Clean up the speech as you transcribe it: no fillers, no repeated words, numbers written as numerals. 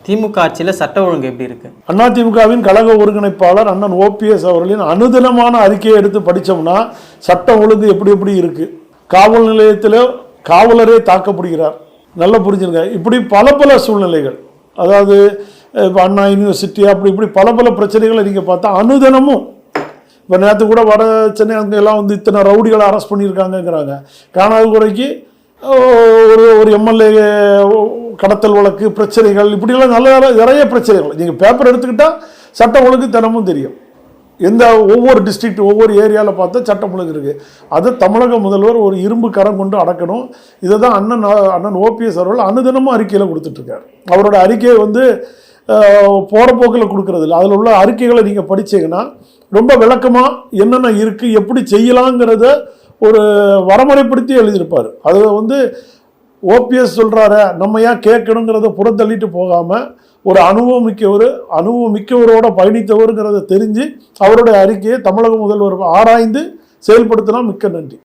திமுக ஆட்சியில் சட்ட ஒழுங்கு எப்படி இருக்கு? அதிமுகவின் கழக ஒருங்கிணைப்பாளர் அண்ணன் ஓபிஎஸ் அவர்களின் அனுதினமான அறிக்கையை எடுத்து படித்தோம்னா சட்டம் ஒழுங்கு எப்படி இருக்கு. காவல் நிலையத்தில் காவலரே தாக்கப்படுகிறார். நல்லா புரிஞ்சுருங்க. இப்படி பல சூழ்நிலைகள், அதாவது இப்போ அண்ணா யூனிவர்சிட்டி இப்படி பல பிரச்சனைகளை நீங்கள் பார்த்தா அனுதினமும். இப்போ நேற்று கூட வட சென்னை அங்கெல்லாம் வந்து இத்தனை ரவுடிகளை அரெஸ்ட் பண்ணியிருக்காங்கங்கிறாங்க. காணாத குறைக்கு ஒரு எம்எல்ஏ கடத்தல் வழக்கு பிரச்சனைகள், இப்படிலாம் நிறைய பிரச்சனைகள். நீங்கள் பேப்பர் எடுத்துக்கிட்டால் சட்டம் ஒழுங்கு தினமும் தெரியும். ஒவ்வொரு டிஸ்ட்ரிக்ட் ஒவ்வொரு ஏரியாவில் பார்த்தா சட்டம் ஒழுங்கு இருக்குது. அதை தமிழக முதல்வர் ஒரு இரும்பு கரம் கொண்டு அடக்கணும். இதை தான் அண்ணன் ஓபிஎஸ் அவர்கள் அனுதினமும் அறிக்கையில் கொடுத்துட்ருக்காரு. அவரோட அறிக்கையை வந்து போகிற போக்கில் கொடுக்கறதில்ல. அதில் உள்ள அறிக்கைகளை நீங்கள் படித்தீங்கன்னா ரொம்ப விளக்கமாக என்னென்ன இருக்குது, எப்படி செய்யலாங்கிறத ஒரு வரைமுறைப்படுத்தி எழுதியிருப்பார். அது வந்து ஓபிஎஸ் சொல்கிறார நம்ம ஏன் கேட்கணுங்கிறத புறத்தள்ளிட்டு போகாமல் ஒரு அனுபவமிக்கவரோட பயணித்தவருங்கிறத தெரிஞ்சு அவருடைய அறிக்கையை தமிழக முதல்வர் ஆராய்ந்து செயல்படுத்தினா மிக்க நன்றி.